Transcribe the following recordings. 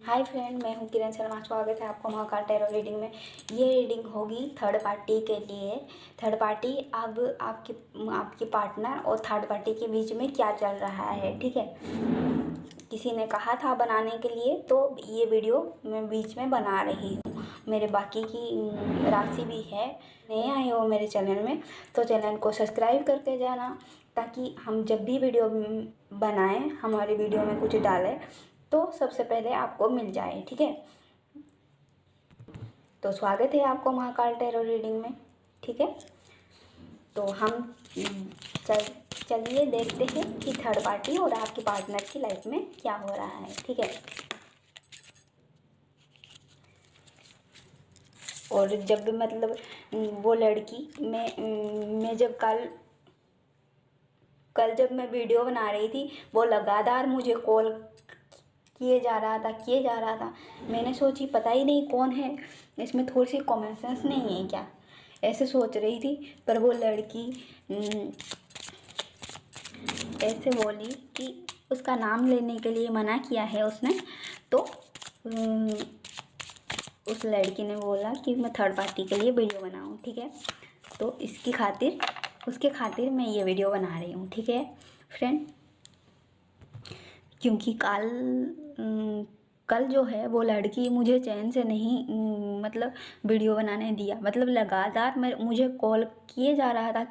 Hi friend, मैं हूं किरण शर्मा। स्वागत है आपको महाकाल टैरो रीडिंग में। ये रीडिंग होगी थर्ड पार्टी के लिए। थर्ड पार्टी अब आपके पार्टनर और थर्ड पार्टी के बीच में क्या चल रहा है, ठीक है। किसी ने कहा था बनाने के लिए, तो ये वीडियो मैं बीच में बना रही हूँ। मेरे बाकी की राशि भी है। नए आए हो मेरे चैनल में तो चैनल को सब्सक्राइब करके जाना, ताकि हम जब भी वीडियो बनाएं, हमारे वीडियो में कुछ डालें तो सबसे पहले आपको मिल जाए, ठीक है। तो स्वागत है आपको महाकाल टैरो रीडिंग में, ठीक है। तो हम चलिए देखते हैं कि थर्ड पार्टी और आपके पार्टनर की लाइफ में क्या हो रहा है, ठीक है। और जब भी मतलब वो लड़की मैं जब कल जब मैं वीडियो बना रही थी, वो लगातार मुझे कॉल किए जा रहा था। मैंने सोची पता ही नहीं कौन है, इसमें थोड़ी सी कॉमन सेंस नहीं है क्या, ऐसे सोच रही थी। पर वो लड़की ऐसे बोली कि उसका नाम लेने के लिए मना किया है उसने। तो उस लड़की ने बोला कि मैं थर्ड पार्टी के लिए वीडियो बनाऊं, ठीक है। तो उसके खातिर मैं ये वीडियो बना रही हूँ, ठीक है फ्रेंड। क्योंकि कल जो है वो लड़की मुझे चैन से नहीं मतलब वीडियो बनाने दिया। मतलब लगातार मुझे कॉल किए जा रहा था,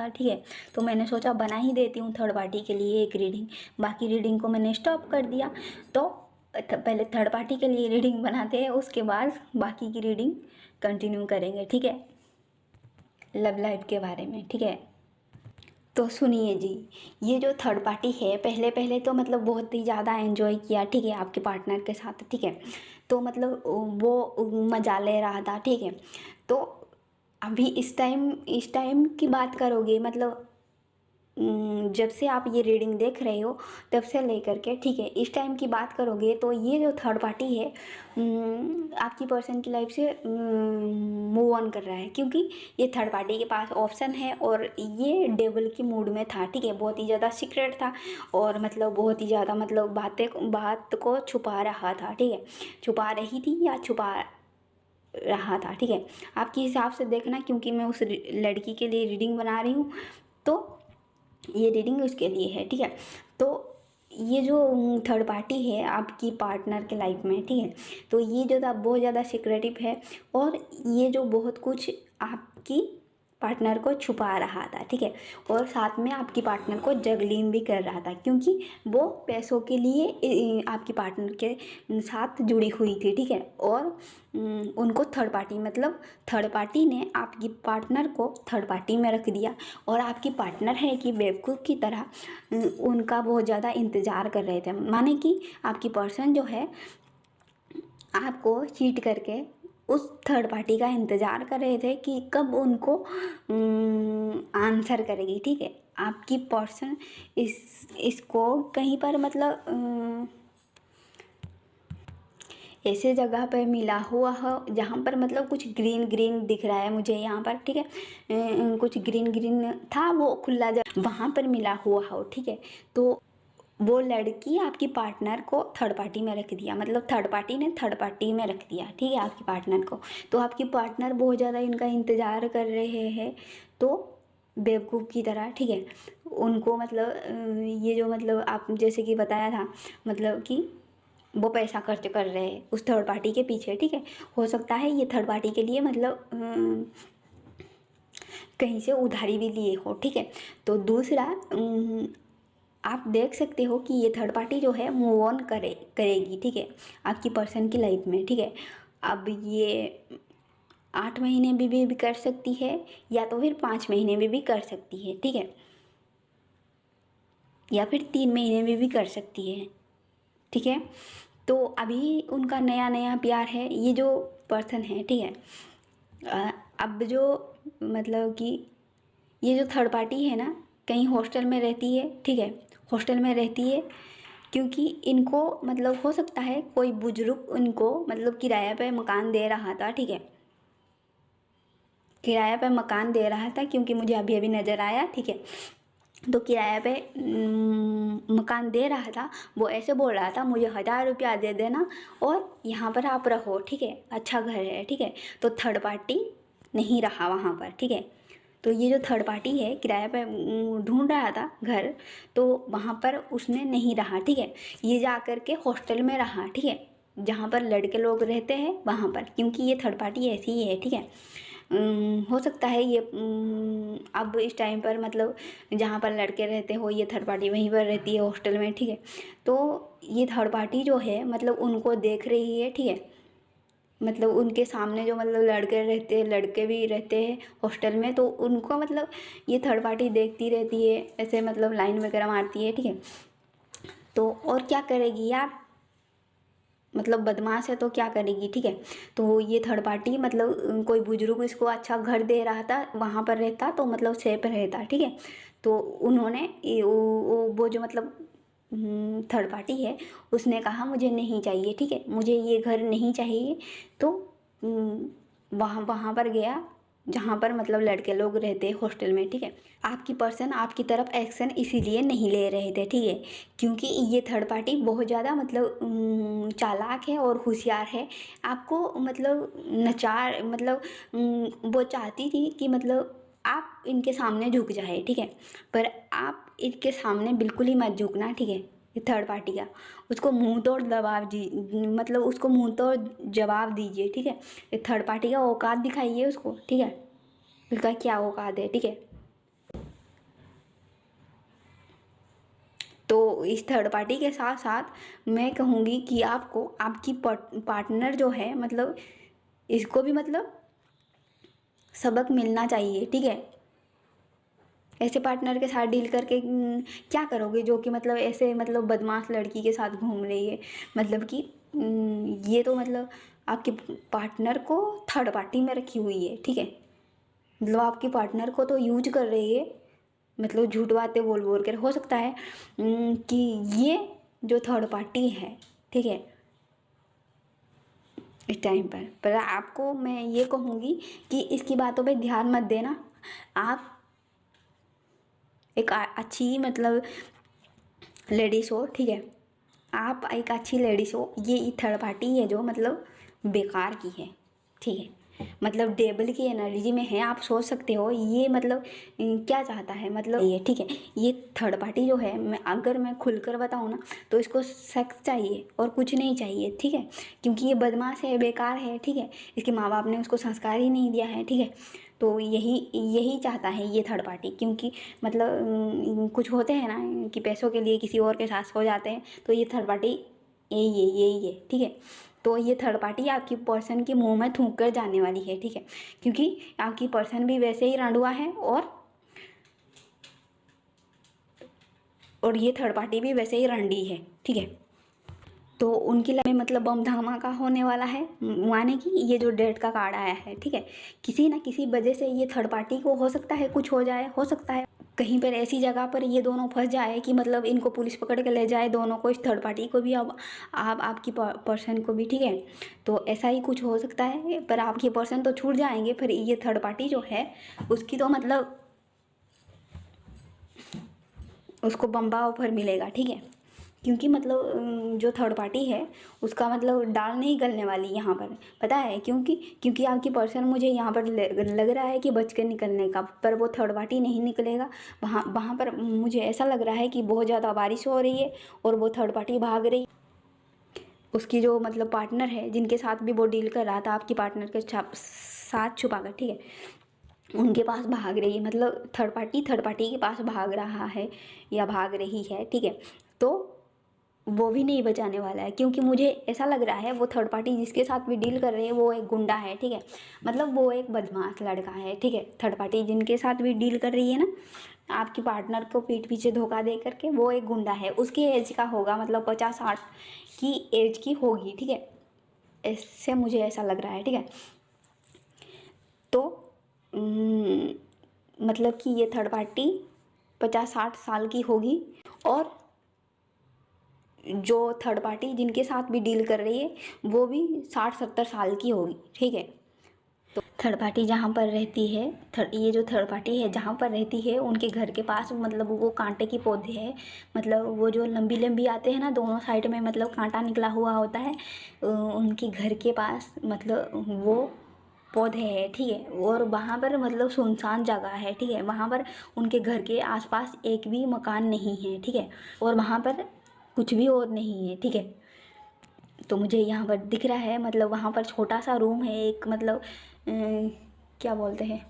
ठीक है। तो मैंने सोचा बना ही देती हूँ थर्ड पार्टी के लिए एक रीडिंग। बाकी रीडिंग को मैंने स्टॉप कर दिया। तो पहले थर्ड पार्टी के लिए रीडिंग बनाते हैं, उसके बाद बाकी की रीडिंग कंटिन्यू करेंगे, ठीक है, लव लाइफ के बारे में, ठीक है। तो सुनिए जी, ये जो थर्ड पार्टी है, पहले पहले तो मतलब बहुत ही ज़्यादा एंजॉय किया, ठीक है, आपके पार्टनर के साथ, ठीक है। तो मतलब वो मज़ा ले रहा था, ठीक है। तो अभी इस टाइम की बात करोगे, मतलब जब से आप ये रीडिंग देख रहे हो तब से लेकर के, ठीक है, इस टाइम की बात करोगे तो ये जो थर्ड पार्टी है आपकी पर्सन की लाइफ से मूव ऑन कर रहा है। क्योंकि ये थर्ड पार्टी के पास ऑप्शन है और ये डेविल की मूड में था, ठीक है। बहुत ही ज़्यादा सीक्रेट था और मतलब बहुत ही ज़्यादा मतलब बात को छुपा रहा था, ठीक है। छुपा रही थी या छुपा रहा था, ठीक है। आपके हिसाब से देखना, क्योंकि मैं उस लड़की के लिए रीडिंग बना रही हूँ, तो ये रीडिंग उसके लिए है, ठीक है। तो ये जो थर्ड पार्टी है आपकी पार्टनर के लाइफ में, ठीक है, तो ये जो था बहुत ज़्यादा सिक्रेटिव है और ये जो बहुत कुछ आपकी पार्टनर को छुपा रहा था, ठीक है। और साथ में आपकी पार्टनर को जगलिंग भी कर रहा था, क्योंकि वो पैसों के लिए आपकी पार्टनर के साथ जुड़ी हुई थी, ठीक है। और उनको थर्ड पार्टी मतलब थर्ड पार्टी ने आपकी पार्टनर को थर्ड पार्टी में रख दिया। और आपकी पार्टनर है कि बेवकूफ़ की तरह उनका बहुत ज़्यादा इंतज़ार कर रहे थे। माने कि आपकी पर्सन जो है आपको चीट करके उस थर्ड पार्टी का इंतज़ार कर रहे थे कि कब उनको आंसर करेगी, ठीक है। आपकी पर्सन इसको कहीं पर मतलब ऐसे जगह पर मिला हुआ हो जहाँ पर मतलब कुछ ग्रीन ग्रीन दिख रहा है मुझे यहाँ पर, ठीक है। कुछ ग्रीन ग्रीन था, वो खुला जगह वहाँ पर मिला हुआ हो, ठीक है। तो वो लड़की आपकी पार्टनर को थर्ड पार्टी में रख दिया, मतलब थर्ड पार्टी ने थर्ड पार्टी में रख दिया, ठीक है, आपकी पार्टनर को। तो आपकी पार्टनर बहुत ज़्यादा इनका इंतज़ार कर रहे हैं, तो बेवकूफ़ की तरह, ठीक है। उनको मतलब ये जो मतलब आप जैसे कि बताया था, मतलब कि वो पैसा खर्च कर रहे हैं उस थर्ड पार्टी के पीछे, ठीक है। हो सकता है ये थर्ड पार्टी के लिए मतलब कहीं से उधारी भी लिए हो, ठीक है। तो दूसरा आप देख सकते हो कि ये थर्ड पार्टी जो है मूव ऑन करेगी, ठीक है, आपकी पर्सन की लाइफ में, ठीक है। अब ये 8 महीने भी कर सकती है, या तो फिर 5 महीने में भी कर सकती है, ठीक है, या फिर 3 महीने में भी कर सकती है, ठीक है। तो अभी उनका नया नया प्यार है, ये जो पर्सन है, ठीक है। अब जो मतलब कि ये जो थर्ड पार्टी है ना, कहीं हॉस्टल में रहती है, ठीक है, हॉस्टल में रहती है। क्योंकि इनको मतलब हो सकता है कोई बुजुर्ग इनको मतलब किराया पे मकान दे रहा था, ठीक है, किराया पे मकान दे रहा था, क्योंकि मुझे अभी अभी नज़र आया, ठीक है। तो किराए पे मकान दे रहा था, वो ऐसे बोल रहा था मुझे 1000 रुपया दे देना और यहाँ पर आप रहो, ठीक है, अच्छा घर है, ठीक है। तो थर्ड पार्टी नहीं रहा वहाँ पर, ठीक है। तो ये जो थर्ड पार्टी है किराए पे ढूंढ रहा था घर, तो वहाँ पर उसने नहीं रहा, ठीक है। ये जा कर के हॉस्टल में रहा, ठीक है, जहाँ पर लड़के लोग रहते हैं वहाँ पर, क्योंकि ये थर्ड पार्टी ऐसी ही है, ठीक है। हो सकता है ये अब इस टाइम पर मतलब जहाँ पर लड़के रहते हो ये थर्ड पार्टी वहीं पर रहती है हॉस्टल में, ठीक है। तो ये थर्ड पार्टी जो है मतलब उनको देख रही है, ठीक है। मतलब उनके सामने जो मतलब लड़के रहते हैं, लड़के भी रहते हैं हॉस्टल में, तो उनको मतलब ये थर्ड पार्टी देखती रहती है, ऐसे मतलब लाइन वगैरह मारती है, ठीक है। तो और क्या करेगी यार, मतलब बदमाश है तो क्या करेगी, ठीक है। तो ये थर्ड पार्टी मतलब कोई बुजुर्ग इसको अच्छा घर दे रहा था, वहाँ पर रहता तो मतलब सेफ रहता, ठीक है। तो उन्होंने वो जो मतलब थर्ड पार्टी है उसने कहा मुझे नहीं चाहिए, ठीक है, मुझे ये घर नहीं चाहिए। तो वहाँ वहाँ पर गया जहाँ पर मतलब लड़के लोग रहते हैं हॉस्टल में, ठीक है। आपकी पर्सन आपकी तरफ एक्शन इसीलिए नहीं ले रहे थे, ठीक है, क्योंकि ये थर्ड पार्टी बहुत ज़्यादा मतलब चालाक है और होशियार है। आपको मतलब नचार मतलब वो चाहती थी कि मतलब आप इनके सामने झुक जाए, ठीक है, पर आप इनके सामने बिल्कुल ही मत झुकना, ठीक है। ये थर्ड पार्टी का उसको मुंह तोड़ जवाब दी, मतलब उसको मुंह तोड़ जवाब दीजिए, ठीक है। ये थर्ड पार्टी का औकात दिखाइए उसको, ठीक है, उसका क्या औकात है, ठीक है। तो इस थर्ड पार्टी के साथ साथ मैं कहूँगी कि आपको आपकी पार्टनर जो है मतलब इसको भी मतलब सबक मिलना चाहिए, ठीक है। ऐसे पार्टनर के साथ डील करके क्या करोगे जो कि मतलब ऐसे मतलब बदमाश लड़की के साथ घूम रही है, मतलब कि ये तो मतलब आपके पार्टनर को थर्ड पार्टी में रखी हुई है, ठीक है। मतलब आपकी पार्टनर को तो यूज कर रही है, मतलब झूठ बातें बोल बोल कर। हो सकता है कि ये जो थर्ड पार्टी है, ठीक है, इस टाइम पर आपको मैं ये कहूँगी कि इसकी बातों पे ध्यान मत देना। आप एक अच्छी मतलब लेडीज़ हो, ठीक है, आप एक अच्छी लेडीज़ हो। ये थर्ड पार्टी है जो मतलब बेकार की है, ठीक है, मतलब डेबल की एनर्जी में है। आप सोच सकते हो ये मतलब क्या चाहता है, मतलब ये, ठीक है। ये थर्ड पार्टी जो है, अगर मैं खुलकर बताऊँ ना तो इसको सेक्स चाहिए और कुछ नहीं चाहिए, ठीक है, क्योंकि ये बदमाश है, बेकार है, ठीक है। इसके माँ बाप ने उसको संस्कार ही नहीं दिया है, ठीक है। तो यही यही चाहता है ये थर्ड पार्टी, क्योंकि मतलब कुछ होते हैं ना कि पैसों के लिए किसी और के साथ हो जाते हैं, तो ये थर्ड पार्टी यही है, ठीक है। तो ये थर्ड पार्टी आपकी पर्सन के मुंह में थूक कर जाने वाली है, ठीक है, क्योंकि आपकी पर्सन भी वैसे ही रंडुआ है और ये थर्ड पार्टी भी वैसे ही रंडी है, ठीक है। तो उनकी लाइफ में मतलब बम धमाका होने वाला है, माने कि ये जो डेट का कार्ड आया है, ठीक है, किसी ना किसी वजह से ये थर्ड पार्टी को हो सकता है कुछ हो जाए, हो सकता है कहीं पर ऐसी जगह पर ये दोनों फंस जाए कि मतलब इनको पुलिस पकड़ के ले जाए, दोनों को, इस थर्ड पार्टी को भी, अब आप आपकी पर्सन को भी, ठीक है। तो ऐसा ही कुछ हो सकता है, पर आपके पर्सन तो छूट जाएंगे, फिर ये थर्ड पार्टी जो है उसकी तो मतलब उसको बम्बा ऑफर मिलेगा, ठीक है, क्योंकि मतलब जो थर्ड पार्टी है उसका मतलब दाल नहीं गलने वाली यहाँ पर, पता है, क्योंकि आपकी पर्सन मुझे यहाँ पर लग रहा है कि बच के निकलने का, पर वो थर्ड पार्टी नहीं निकलेगा। वहाँ वहाँ पर मुझे ऐसा लग रहा है कि बहुत ज़्यादा बारिश हो रही है और वो थर्ड पार्टी भाग रही, उसकी जो मतलब पार्टनर है जिनके साथ भी वो डील कर रहा था आपकी पार्टनर के साथ छुपा कर, ठीक है, उनके पास भाग रही है, मतलब थर्ड पार्टी के पास भाग रहा है या भाग रही है, ठीक है। तो वो भी नहीं बचाने वाला है, क्योंकि मुझे ऐसा लग रहा है वो थर्ड पार्टी जिसके साथ भी डील कर रहे हैं वो एक गुंडा है, ठीक है, मतलब वो एक बदमाश लड़का है, ठीक है। थर्ड पार्टी जिनके साथ भी डील कर रही है ना आपकी पार्टनर को पीठ पीछे धोखा दे करके, वो एक गुंडा है, उसकी एज का होगा, मतलब 50-60 की एज की होगी, ठीक है, इससे मुझे ऐसा लग रहा है, ठीक है। तो मतलब कि ये थर्ड पार्टी 50-60 साल की होगी और जो थर्ड पार्टी जिनके साथ भी डील कर रही है वो भी 60-70 साल की होगी, ठीक है। तो थर्ड पार्टी जहाँ पर रहती है, ये जो थर्ड पार्टी है जहाँ पर रहती है उनके घर के पास मतलब वो कांटे की पौधे है, मतलब वो जो लंबी लंबी आते हैं ना दोनों साइड में, मतलब कांटा निकला हुआ होता है, उनके घर के पास मतलब वो पौधे है, ठीक है। और वहाँ पर मतलब सुनसान जगह है, ठीक है। वहाँ पर उनके घर के आसपास एक भी मकान नहीं है, ठीक है। और वहाँ पर कुछ भी और नहीं है, ठीक है। तो मुझे यहाँ पर दिख रहा है मतलब वहाँ पर छोटा सा रूम है एक, मतलब क्या बोलते हैं,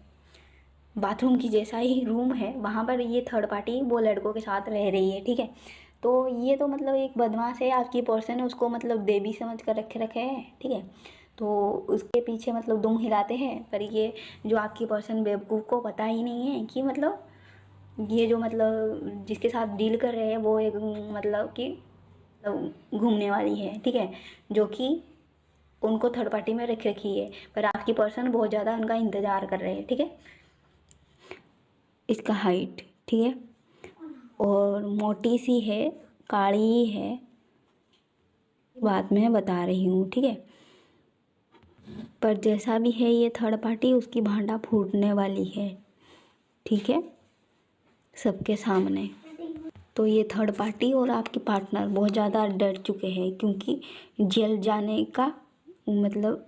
बाथरूम की जैसा ही रूम है। वहाँ पर ये थर्ड पार्टी वो लड़कों के साथ रह रही है, ठीक है। तो ये तो मतलब एक बदमाश है, आपकी पर्सन है, उसको मतलब देवी समझ कर रखे है, ठीक है। तो उसके पीछे मतलब दुम हिलाते हैं, पर ये जो आपकी पर्सन बेवकूफ़ को पता ही नहीं है कि मतलब ये जो मतलब जिसके साथ डील कर रहे हैं वो एक मतलब कि घूमने वाली है, ठीक है, जो कि उनको थर्ड पार्टी में रख रखी है। पर आपकी पर्सन बहुत ज़्यादा उनका इंतज़ार कर रहे हैं, ठीक है। इसका हाइट, ठीक है, और मोटी सी है, काली है, बात मैं बता रही हूँ, ठीक है। पर जैसा भी है ये थर्ड पार्टी उसकी भांडा फूटने वाली है, ठीक है, सबके सामने। तो ये थर्ड पार्टी और आपके पार्टनर बहुत ज़्यादा डर चुके हैं, क्योंकि जेल जाने का मतलब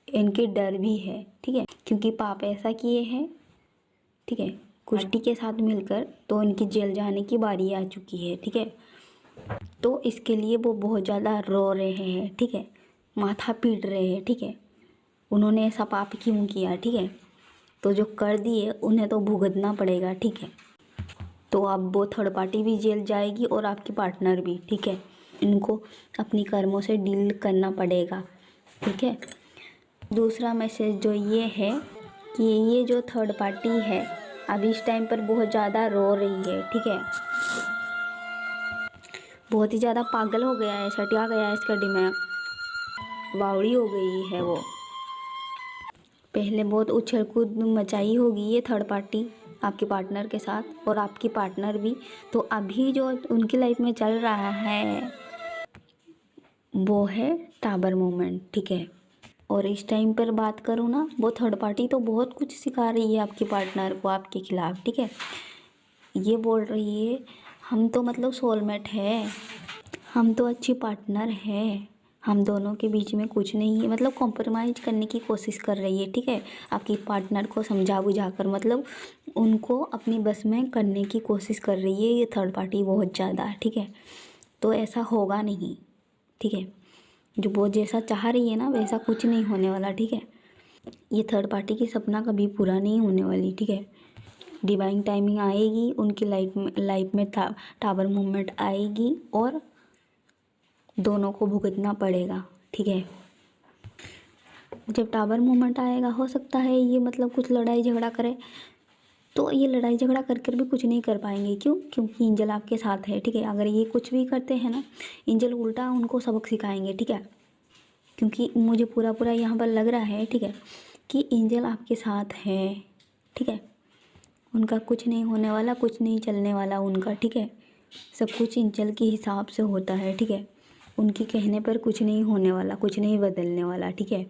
इनके डर भी है, ठीक है, क्योंकि पाप ऐसा किए हैं, ठीक है, कुश्ती के साथ मिलकर, तो इनकी जेल जाने की बारी आ चुकी है, ठीक है। तो इसके लिए वो बहुत ज़्यादा रो रहे हैं, ठीक है, माथा पीट रहे हैं, ठीक है। उन्होंने ऐसा पाप क्यों किया, ठीक है, तो जो कर दिए उन्हें तो भुगतना पड़ेगा, ठीक है। तो अब वो थर्ड पार्टी भी जेल जाएगी और आपकी पार्टनर भी, ठीक है। इनको अपनी कर्मों से डील करना पड़ेगा, ठीक है। दूसरा मैसेज जो ये है कि ये जो थर्ड पार्टी है अब इस टाइम पर बहुत ज़्यादा रो रही है, ठीक है, बहुत ही ज़्यादा पागल हो गया है, सटिया गया है इसका दिमाग, बावड़ी हो गई है वो। पहले बहुत उछल कूद मचाई होगी ये थर्ड पार्टी आपके पार्टनर के साथ, और आपकी पार्टनर भी। तो अभी जो उनकी लाइफ में चल रहा है वो है टाबर मोमेंट, ठीक है। और इस टाइम पर बात करूँ ना, वो थर्ड पार्टी तो बहुत कुछ सिखा रही है आपके पार्टनर को आपके खिलाफ, ठीक है। ये बोल रही है हम तो मतलब सोलमेट है, हम तो अच्छी पार्टनर है, हम दोनों के बीच में कुछ नहीं है, मतलब कॉम्प्रोमाइज़ करने की कोशिश कर रही है, ठीक है, आपकी पार्टनर को समझा बुझा कर, मतलब उनको अपनी बस में करने की कोशिश कर रही है ये थर्ड पार्टी बहुत ज़्यादा, ठीक है। तो ऐसा होगा नहीं, ठीक है, जो वो जैसा चाह रही है ना वैसा कुछ नहीं होने वाला, ठीक है। ये थर्ड पार्टी की सपना कभी पूरा नहीं होने वाली, ठीक है। डिवाइन टाइमिंग आएगी उनकी लाइफ में टावर मूवमेंट आएगी और दोनों को भुगतना पड़ेगा, ठीक है। जब टावर मूवमेंट आएगा हो सकता है ये मतलब कुछ लड़ाई झगड़ा करे, तो ये लड़ाई झगड़ा कर कर भी कुछ नहीं कर पाएंगे, क्यों, क्योंकि एंजल आपके साथ है, ठीक है। अगर ये कुछ भी करते हैं ना, एंजल उल्टा उनको सबक सिखाएंगे, ठीक है, क्योंकि मुझे पूरा पूरा यहाँ पर लग रहा है, ठीक है, कि एंजल आपके साथ है, ठीक है। उनका कुछ नहीं होने वाला, कुछ नहीं चलने वाला उनका, ठीक है। सब कुछ एंजल के हिसाब से होता है, ठीक है। उनके कहने पर कुछ नहीं होने वाला, कुछ नहीं बदलने वाला, ठीक है।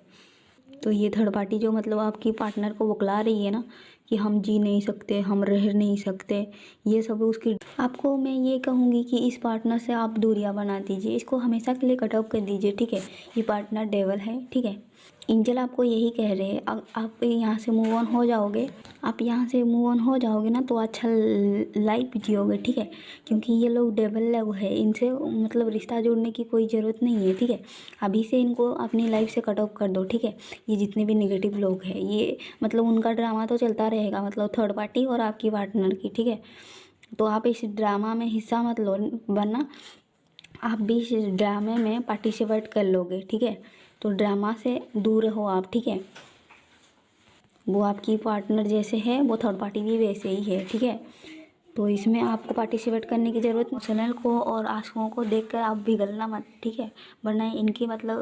तो ये थर्ड पार्टी जो मतलब आपकी पार्टनर को बकला रही है ना कि हम जी नहीं सकते, हम रह नहीं सकते, ये सब उसकी, आपको मैं ये कहूँगी कि इस पार्टनर से आप दूरियां बना दीजिए, इसको हमेशा के लिए कट ऑफ कर दीजिए, ठीक है। ये पार्टनर डेवल है, ठीक है। एंजल आपको यही कह रहे हैं, आप यहाँ से मूव ऑन हो जाओगे, आप यहाँ से मूव ऑन हो जाओगे ना तो अच्छा लाइफ जियोगे, ठीक है। क्योंकि ये लोग डेवल लोग है, इनसे मतलब रिश्ता जोड़ने की कोई ज़रूरत नहीं है, ठीक है। अभी से इनको अपनी लाइफ से कट ऑफ कर दो, ठीक है। ये जितने भी नेगेटिव लोग हैं ये मतलब उनका ड्रामा तो चलता रहेगा, मतलब थर्ड पार्टी और आपकी पार्टनर की, ठीक है। तो आप इस ड्रामा में हिस्सा मत लो, वरना आप भी इस ड्रामे में पार्टिसिपेट कर लोगे, ठीक है। तो ड्रामा से दूर रहो आप, ठीक है। वो आपकी पार्टनर जैसे है वो थर्ड पार्टी भी वैसे ही है, ठीक है। तो इसमें आपको पार्टिसिपेट करने की ज़रूरत नहीं, चैनल को और आंसुओं को देखकर आप पिघलना मत, ठीक है, वरना इनकी मतलब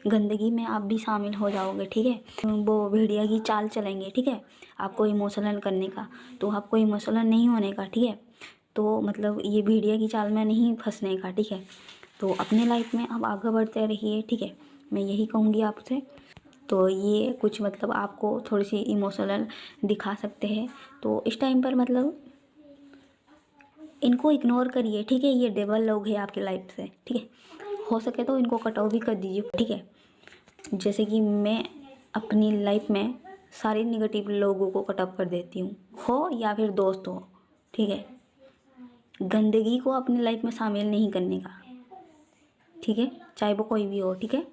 गंदगी में आप भी शामिल हो जाओगे, ठीक है। वो भेड़िया की चाल चलेंगे, ठीक है, आपको इमोशनल करने का, तो आपको इमोशनल नहीं होने का, ठीक है। तो मतलब ये भेड़िया की चाल में नहीं फंसने का, ठीक है। तो अपने लाइफ में आप आगे बढ़ते रहिए, ठीक है, मैं यही कहूँगी आपसे। तो ये कुछ मतलब आपको थोड़ी सी इमोशनल दिखा सकते हैं। तो इस टाइम पर मतलब इनको इग्नोर करिए, ठीक है। ये डेबल लोग हैं आपकी लाइफ से, ठीक है। हो सके तो इनको कट ऑफ भी कर दीजिए, ठीक है। जैसे कि मैं अपनी लाइफ में सारे निगेटिव लोगों को कट ऑफ कर देती हूँ, हो या फिर दोस्त हो, ठीक है। गंदगी को अपनी लाइफ में शामिल नहीं करने का, ठीक है, चाहे वो कोई भी हो, ठीक है।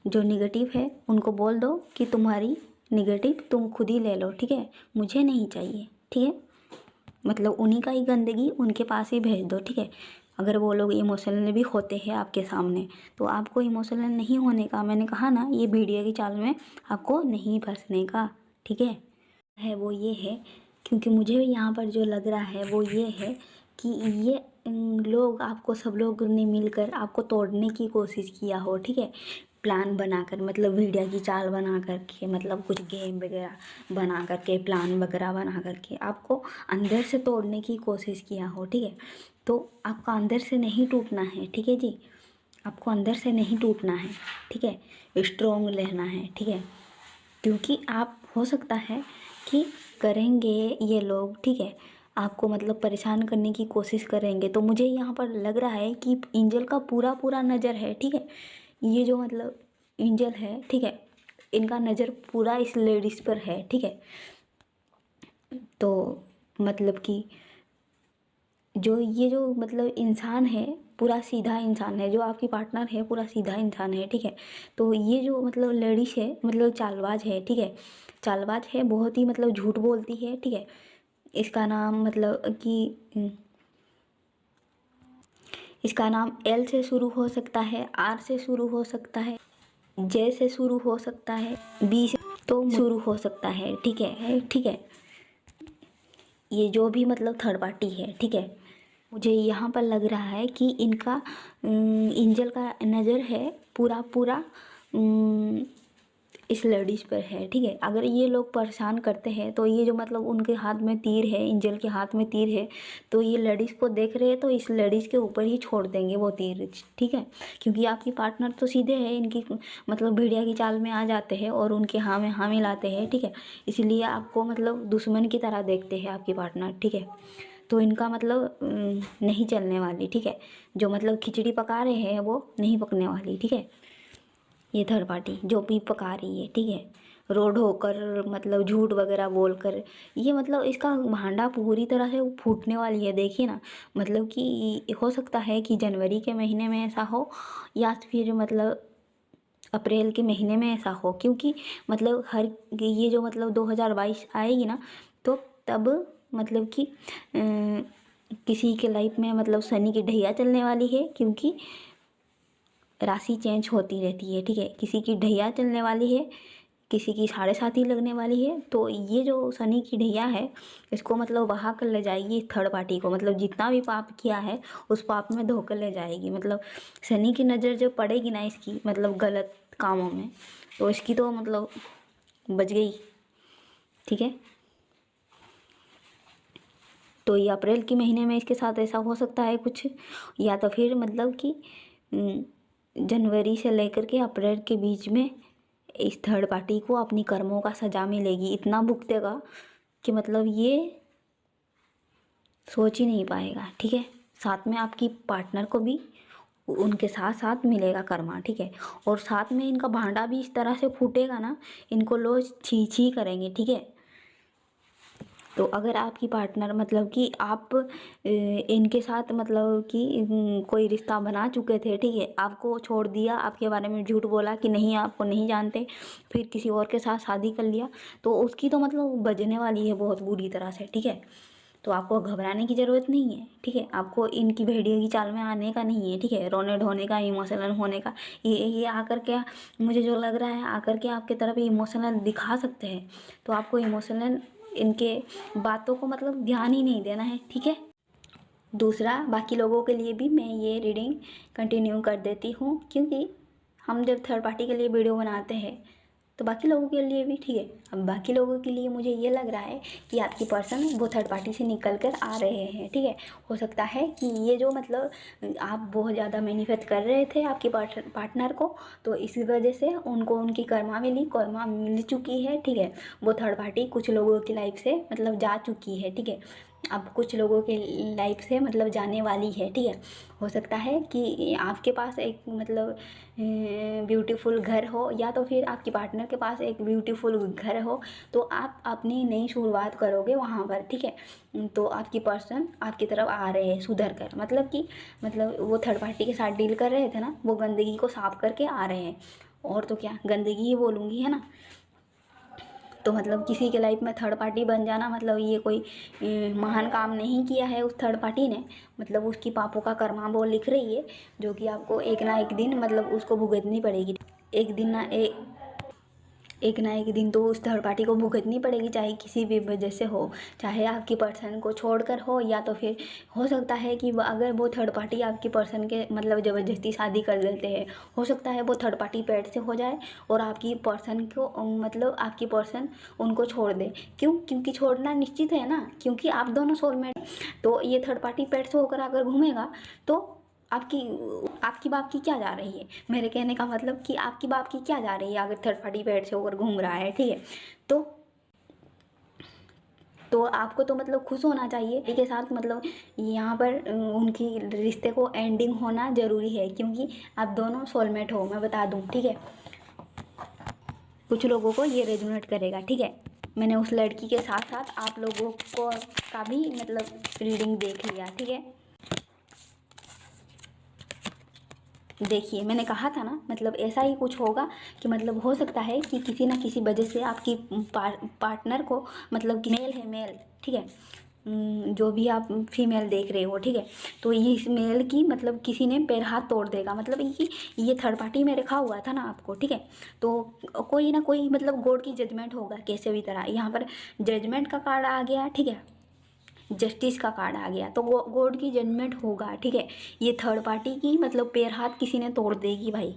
जो निगेटिव है उनको बोल दो कि तुम्हारी निगेटिव तुम खुद ही ले लो, ठीक है, मुझे नहीं चाहिए, ठीक है। मतलब उन्हीं का ही गंदगी उनके पास ही भेज दो, ठीक है। अगर वो लोग इमोशनल भी होते हैं आपके सामने, तो आपको इमोशनल नहीं होने का, मैंने कहा ना, ये वीडियो की चाल में आपको नहीं फंसने का, ठीक है। वो ये है, क्योंकि मुझे यहाँ पर जो लग रहा है वो ये है कि ये लोग आपको, सब लोग ने मिलकर आपको तोड़ने की कोशिश किया हो, ठीक है। प्लान बनाकर, मतलब वीडियो की चाल बना करके, मतलब कुछ गेम वगैरह बना करके, प्लान वगैरह बना करके आपको अंदर से तोड़ने की कोशिश किया हो, ठीक है। तो आपका अंदर से नहीं टूटना है, ठीक है जी। आपको अंदर से नहीं टूटना है, ठीक है। स्ट्रॉन्ग रहना है, ठीक है। क्योंकि आप, हो सकता है कि करेंगे ये लोग, ठीक है, आपको मतलब परेशान करने की कोशिश करेंगे। तो मुझे यहाँ पर लग रहा है कि एंजल का पूरा पूरा नज़र है, ठीक है। ये जो मतलब एंजल है, ठीक है, इनका नज़र पूरा इस लेडीज़ पर है, ठीक है। तो मतलब कि ये जो मतलब इंसान है, पूरा सीधा इंसान है, जो आपकी पार्टनर है पूरा सीधा इंसान है, ठीक है। तो ये जो मतलब लेडीज है, मतलब चालबाज है, ठीक है, चालबाज है, बहुत ही मतलब झूठ बोलती है, ठीक है। इसका नाम मतलब कि इसका नाम एल से शुरू हो सकता है, आर से शुरू हो सकता है, जे से शुरू हो सकता है, बी से तो शुरू हो सकता है, ठीक है, ठीक है। ये जो भी मतलब थर्ड पार्टी है, ठीक है, मुझे यहाँ पर लग रहा है कि इनका एंजल का नज़र है पूरा पूरा इस लेडीज़ पर है, ठीक है। अगर ये लोग परेशान करते हैं, तो ये जो मतलब उनके हाथ में तीर है, एंजल के हाथ में तीर है, तो ये लेडीज़ को देख रहे हैं तो इस लेडीज़ के ऊपर ही छोड़ देंगे वो तीर, ठीक है। क्योंकि आपकी पार्टनर तो सीधे है, इनकी मतलब भेड़िया की चाल में आ जाते हैं और उनके हाँ में हाँ मिलाते हैं, ठीक है। इसलिए आपको मतलब दुश्मन की तरह देखते हैं आपकी पार्टनर, ठीक है। तो इनका मतलब नहीं चलने वाली, ठीक है। जो मतलब खिचड़ी पका रहे हैं वो नहीं पकने वाली, ठीक है। ये थर्ड पार्टी जो भी पका रही है, ठीक है, रोड होकर मतलब झूठ वगैरह बोलकर, ये मतलब इसका भांडा पूरी तरह से फूटने वाली है, देखिए ना। मतलब कि हो सकता है कि जनवरी के महीने में ऐसा हो, या फिर मतलब अप्रैल के महीने में ऐसा हो, क्योंकि मतलब हर ये जो मतलब 2022 आएगी ना, तो तब मतलब कि किसी के लाइफ में मतलब शनि की ढैया चलने वाली है, क्योंकि राशि चेंज होती रहती है, ठीक है। किसी की ढैया चलने वाली है, किसी की 7.5 लगने वाली है। तो ये जो शनि की ढैया है, इसको मतलब बहा कर ले जाएगी थर्ड पार्टी को, मतलब जितना भी पाप किया है उस पाप में धोकर ले जाएगी। मतलब शनि की नज़र जो पड़ेगी ना इसकी, मतलब गलत कामों में, तो इसकी तो मतलब बच गई, ठीक है। तो ये अप्रैल के महीने में इसके साथ ऐसा हो सकता है कुछ, या तो फिर मतलब कि जनवरी से लेकर के अप्रैल के बीच में इस थर्ड पार्टी को अपनी कर्मों का सजा मिलेगी। इतना भुगतेगा कि मतलब ये सोच ही नहीं पाएगा, ठीक है। साथ में आपकी पार्टनर को भी उनके साथ साथ मिलेगा कर्मा, ठीक है। और साथ में इनका भांडा भी इस तरह से फूटेगा ना, इनको लोग छी छी करेंगे, ठीक है। तो अगर आपकी पार्टनर मतलब कि आप इनके साथ मतलब कि कोई रिश्ता बना चुके थे, ठीक है, आपको छोड़ दिया, आपके बारे में झूठ बोला कि नहीं आपको नहीं जानते, फिर किसी और के साथ शादी कर लिया, तो उसकी तो मतलब बजने वाली है बहुत बुरी तरह से, ठीक है। तो आपको घबराने की ज़रूरत नहीं है, ठीक है। आपको इनकी भेड़िए की चाल में आने का नहीं है, ठीक है, रोने ढोने का, इमोशनल होने का। ये आकर के, मुझे जो लग रहा है, आकर के आपके तरफ इमोशनल दिखा सकते हैं। तो आपको इमोशनल इनके बातों को मतलब ध्यान ही नहीं देना है, ठीक है। दूसरा, बाकी लोगों के लिए भी मैं ये रीडिंग कंटिन्यू कर देती हूँ, क्योंकि हम जब थर्ड पार्टी के लिए वीडियो बनाते हैं तो बाकी लोगों के लिए भी ठीक है। अब बाकी लोगों के लिए मुझे ये लग रहा है कि आपकी पर्सन वो थर्ड पार्टी से निकल कर आ रहे हैं, ठीक है। हो सकता है कि ये जो मतलब आप बहुत ज़्यादा मैनिफेस्ट कर रहे थे आपके पार्टनर को, तो इसी वजह से उनको उनकी कर्मा मिल चुकी है, ठीक है। वो थर्ड पार्टी कुछ लोगों की लाइफ से मतलब जा चुकी है, ठीक है। अब कुछ लोगों के लाइफ से मतलब जाने वाली है, ठीक है। हो सकता है कि आपके पास एक मतलब ब्यूटीफुल घर हो, या तो फिर आपके पार्टनर के पास एक ब्यूटीफुल घर हो, तो आप अपनी नई शुरुआत करोगे वहाँ पर, ठीक है। तो आपकी पर्सन आपकी तरफ आ रहे हैं सुधर कर, मतलब कि मतलब वो थर्ड पार्टी के साथ डील कर रहे थे ना, वो गंदगी को साफ करके आ रहे हैं, और तो क्या गंदगी ही बोलूँगी, है ना। तो मतलब किसी के लाइफ में थर्ड पार्टी बन जाना मतलब ये कोई महान काम नहीं किया है उस थर्ड पार्टी ने, मतलब उसकी पापों का कर्मा वो लिख रही है, जो कि आपको एक ना एक दिन मतलब उसको भुगतनी पड़ेगी। एक ना एक दिन तो उस थर्ड पार्टी को भुगतनी पड़ेगी, चाहे किसी भी वजह से हो, चाहे आपकी पर्सन को छोड़कर हो, या तो फिर हो सकता है कि अगर वो थर्ड पार्टी आपकी पर्सन के मतलब ज़बरदस्ती शादी कर देते हैं, हो सकता है वो थर्ड पार्टी पेट से हो जाए और आपकी पर्सन को मतलब आपकी पर्सन उनको छोड़ दे। क्यों? क्योंकि छोड़ना निश्चित है ना, क्योंकि आप दोनों सोलमेट। तो ये थर्ड पार्टी पेट से होकर अगर घूमेगा तो आपकी बाप की क्या जा रही है, मेरे कहने का मतलब कि आपकी बाप की क्या जा रही है अगर थर्ड पार्टी पेट से होकर घूम रहा है, ठीक है। तो आपको तो मतलब खुश होना चाहिए के साथ, मतलब यहाँ पर उनकी रिश्ते को एंडिंग होना ज़रूरी है, क्योंकि आप दोनों सोलमेट हो, मैं बता दूँ, ठीक है। कुछ लोगों को ये रेजोनेट करेगा, ठीक है। मैंने उस लड़की के साथ साथ आप लोगों को का भी मतलब रीडिंग देख लिया, ठीक है। देखिए मैंने कहा था ना, मतलब ऐसा ही कुछ होगा कि मतलब हो सकता है कि किसी ना किसी वजह से आपकी पार्टनर को मतलब कि मेल है, मेल, ठीक है। जो भी आप फीमेल देख रहे हो, ठीक है। तो ये इस मेल की मतलब किसी ने पैर हाथ तोड़ देगा, मतलब ये थर्ड पार्टी में रखा हुआ था ना आपको, ठीक है। तो कोई ना कोई मतलब गॉड की जजमेंट होगा कैसे भी तरह, यहाँ पर जजमेंट का कार्ड आ गया, ठीक है। जस्टिस का कार्ड आ गया, तो गॉड की जजमेंट होगा, ठीक है। ये थर्ड पार्टी की मतलब पैर हाथ किसी ने तोड़ देगी भाई,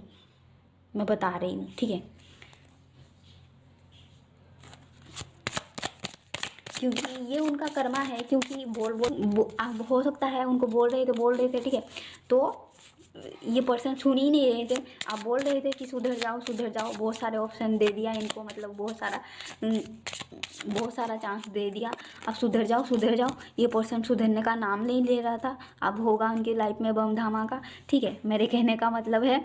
मैं बता रही हूँ, ठीक है। क्योंकि ये उनका कर्मा है, क्योंकि अब हो सकता है उनको बोल रहे थे, ठीक है। तो ये पर्सन सुन ही नहीं रहे थे, आप बोल रहे थे कि सुधर जाओ सुधर जाओ, बहुत सारे ऑप्शन दे दिया इनको, मतलब बहुत सारा चांस दे दिया, अब सुधर जाओ सुधर जाओ। ये पर्सन सुधरने का नाम नहीं ले रहा था, अब होगा उनकी लाइफ में बम धमाका, ठीक है। मेरे कहने का मतलब है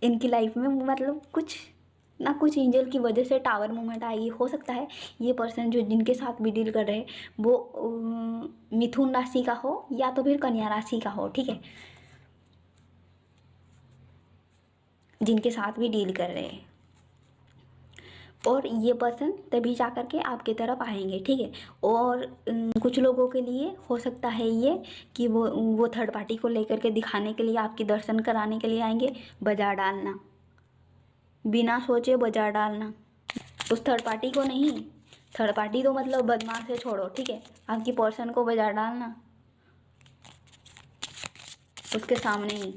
इनकी लाइफ में मतलब कुछ ना कुछ एंजल की वजह से टावर मूवमेंट आएगी। हो सकता है ये पर्सन जो जिनके साथ भी डील कर रहे हैं वो मिथुन राशि का हो या तो फिर कन्या राशि का हो, ठीक है। जिनके साथ भी डील कर रहे हैं, और ये पर्सन तभी जा कर के आपकी तरफ आएंगे, ठीक है। और कुछ लोगों के लिए हो सकता है ये कि वो थर्ड पार्टी को लेकर के दिखाने के लिए आपकी दर्शन कराने के लिए आएंगे, बाजार डालना, बिना सोचे बाजार डालना, उस थर्ड पार्टी को नहीं। थर्ड पार्टी तो मतलब बदमाश से छोड़ो, ठीक है। आपकी पर्सन को बाजार डालना उसके सामने ही,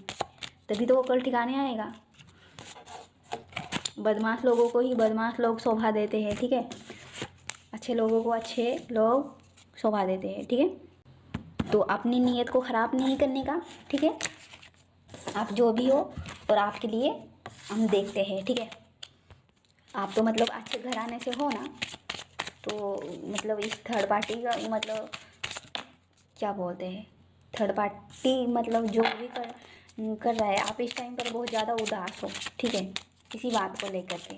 तभी तो वो कल ठिकाने आएगा। बदमाश लोगों को ही बदमाश लोग शोभा देते हैं, ठीक है। अच्छे लोगों को अच्छे लोग शोभा देते हैं, ठीक है। तो अपनी नीयत को ख़राब नहीं करने का, ठीक है। आप जो भी हो और आपके लिए हम देखते हैं, ठीक है। आप तो मतलब अच्छे घराने से हो ना, तो मतलब इस थर्ड पार्टी का मतलब क्या बोलते हैं, थर्ड पार्टी मतलब जो भी कर रहा है, आप इस टाइम पर बहुत ज़्यादा उदास हो, ठीक है। किसी बात को लेकर के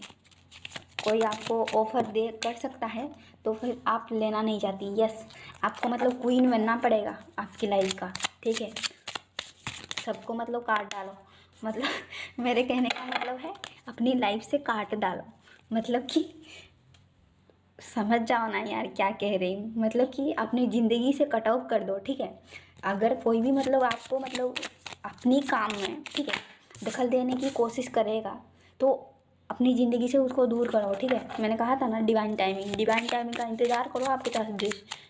कोई आपको ऑफ़र दे कर सकता है, तो फिर आप लेना नहीं चाहती। यस, आपको मतलब क्वीन बनना पड़ेगा आपकी लाइफ का, ठीक है। सबको मतलब काट डालो, मतलब मेरे कहने का मतलब है अपनी लाइफ से काट डालो, मतलब कि समझ जाओ ना यार क्या कह रही हूँ, मतलब कि अपनी ज़िंदगी से कट ऑफ कर दो, ठीक है। अगर कोई भी मतलब आपको मतलब अपनी काम में, ठीक है, दखल देने की कोशिश करेगा, तो अपनी ज़िंदगी से उसको दूर करो, ठीक है। मैंने कहा था ना डिवाइन टाइमिंग का इंतज़ार करो, आपके पास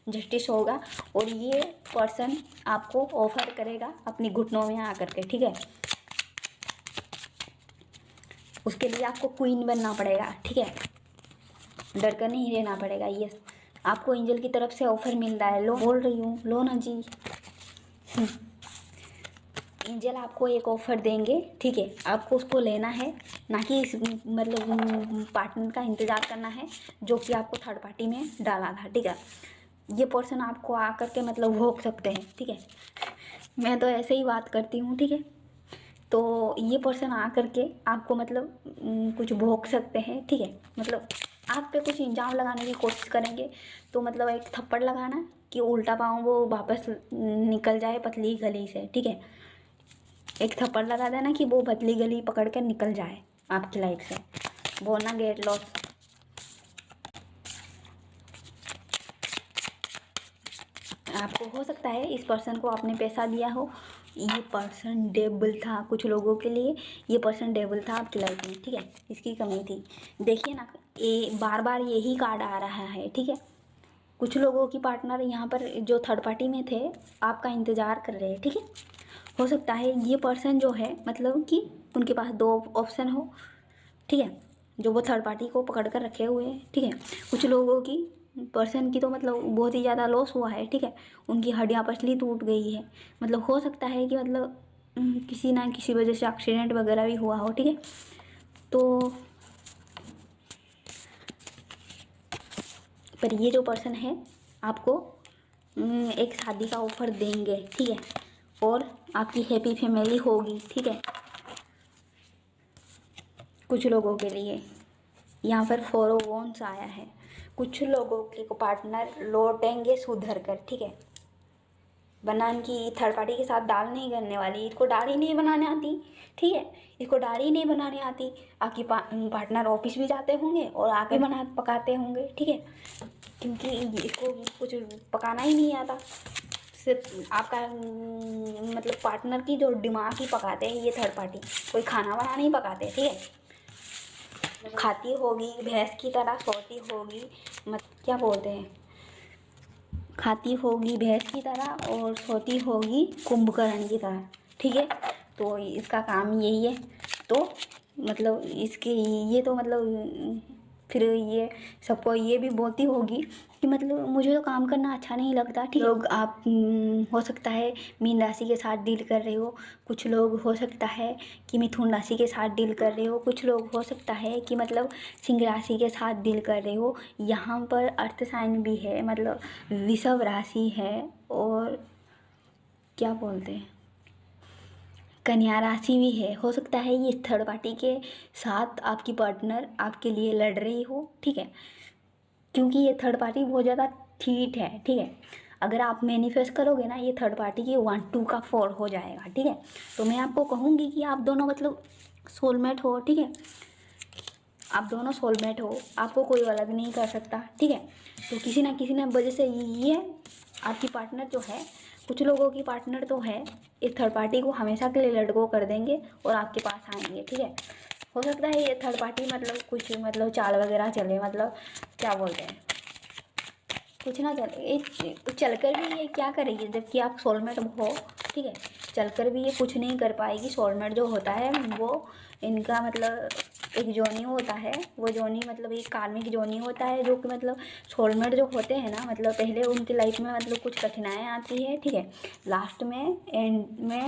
जस्टिस होगा, और ये पर्सन आपको ऑफर करेगा अपनी घुटनों में आकर के, ठीक है। उसके लिए आपको क्वीन बनना पड़ेगा, ठीक है, डर कर नहीं रहना पड़ेगा। ये आपको एंजल की तरफ से ऑफर मिल रहा है, लो बोल रही हूँ, लो ना जी। एंजल आपको एक ऑफ़र देंगे, ठीक है, आपको उसको लेना है, ना कि इस मतलब पार्टनर का इंतज़ार करना है जो कि आपको थर्ड पार्टी में डाला था, ठीक है। ये पर्सन आपको आकर के मतलब भोग सकते हैं, ठीक है, मैं तो ऐसे ही बात करती हूँ, ठीक है। तो ये पर्सन आकर के आपको मतलब कुछ भोग सकते हैं, ठीक है, मतलब आप पे कुछ इल्ज़ाम लगाने की कोशिश करेंगे। तो मतलब एक थप्पड़ लगाना कि उल्टा पाँव वो वापस निकल जाए पतली गली से, ठीक है, एक थप्पड़ लगा देना कि वो पतली गली पकड़ कर निकल जाए आपकी लाइफ से, बोलना गेट लॉस। आपको हो सकता है इस पर्सन को आपने पैसा दिया हो, ये पर्सन डेबल था कुछ लोगों के लिए, ये पर्सन डेबल था आपकी लाइफ में, ठीक है, इसकी कमी थी। देखिए ना, ये बार बार यही कार्ड आ रहा है, ठीक है। कुछ लोगों की पार्टनर यहाँ पर जो थर्ड पार्टी में थे आपका इंतज़ार कर रहे हैं, ठीक है। हो सकता है ये पर्सन जो है मतलब कि उनके पास दो ऑप्शन हो, ठीक है, जो वो थर्ड पार्टी को पकड़ कर रखे हुए हैं, ठीक है। कुछ लोगों की पर्सन की तो मतलब बहुत ही ज़्यादा लॉस हुआ है, ठीक है, उनकी हड्डियाँ पसली टूट गई है, मतलब हो सकता है कि मतलब किसी ना किसी वजह से एक्सीडेंट वगैरह भी हुआ हो, ठीक है। तो पर ये जो पर्सन है आपको एक शादी का ऑफ़र देंगे, ठीक है, और आपकी हैप्पी फैमिली होगी, ठीक है। कुछ लोगों के लिए यहाँ पर 4 ऑफ वॉन्ड्स आया है, कुछ लोगों के को पार्टनर लौटेंगे सुधर कर, ठीक है, बनान की थर्ड पार्टी के साथ दाल नहीं करने वाली, इसको दाल ही नहीं बनाने आती, ठीक है, इसको दाल ही नहीं बनाने आती। आपकी पार्टनर ऑफिस भी जाते होंगे और आके बना पकाते होंगे, ठीक है, क्योंकि इसको कुछ पकाना ही नहीं आता, सिर्फ आपका मतलब पार्टनर की जो दिमाग ही पकाते हैं ये थर्ड पार्टी, कोई खाना वाना नहीं पकाते, ठीक है। खाती होगी भैंस की तरह, सोती होगी, क्या बोलते हैं, खाती होगी भैंस की तरह और सोती होगी कुंभकर्ण की तरह, ठीक है। तो इसका काम यही है। तो मतलब इसके ये तो मतलब फिर ये सबको ये भी बोलती होगी कि मतलब मुझे तो काम करना अच्छा नहीं लगता, ठीक है। लोग आप हो सकता है मीन राशि के साथ डील कर रहे हो, कुछ लोग हो सकता है कि मिथुन राशि के साथ डील कर रहे हो, कुछ लोग हो सकता है कि मतलब सिंह राशि के साथ डील कर रहे हो। यहाँ पर अर्थ साइन भी है, मतलब वृषभ राशि है और क्या बोलते हैं कन्या राशि भी है। हो सकता है ये थर्ड पार्टी के साथ आपकी पार्टनर आपके लिए लड़ रही हो, ठीक है, क्योंकि ये थर्ड पार्टी बहुत ज़्यादा ठीक है, ठीक है। अगर आप मैनिफेस्ट करोगे ना ये थर्ड पार्टी की 1 2 का 4 हो जाएगा, ठीक है। तो मैं आपको कहूँगी कि आप दोनों मतलब सोलमेट हो, ठीक है, आप दोनों सोलमेट हो, आपको कोई अलग नहीं कर सकता, ठीक है। तो किसी ना किसी ने वजह से ये आपकी पार्टनर जो है, कुछ लोगों की पार्टनर तो है इस थर्ड पार्टी को हमेशा के लिए लड़को कर देंगे और आपके पास आएंगे, ठीक है। हो सकता है ये थर्ड पार्टी मतलब कुछ मतलब चाल वगैरह चले, मतलब क्या बोलते हैं कुछ ना चले, चल कर भी ये क्या करेगी जबकि आप सोलमेट हो, ठीक है, चलकर भी ये कुछ नहीं कर पाएगी। सोलमेट जो होता है वो इनका मतलब एक जोनी होता है, वो जोनी मतलब एक कार्मिक जोनी होता है, जो कि मतलब सोलमेट जो होते हैं ना मतलब पहले उनकी लाइफ में मतलब कुछ कठिनाई आती है, ठीक है, लास्ट में एंड में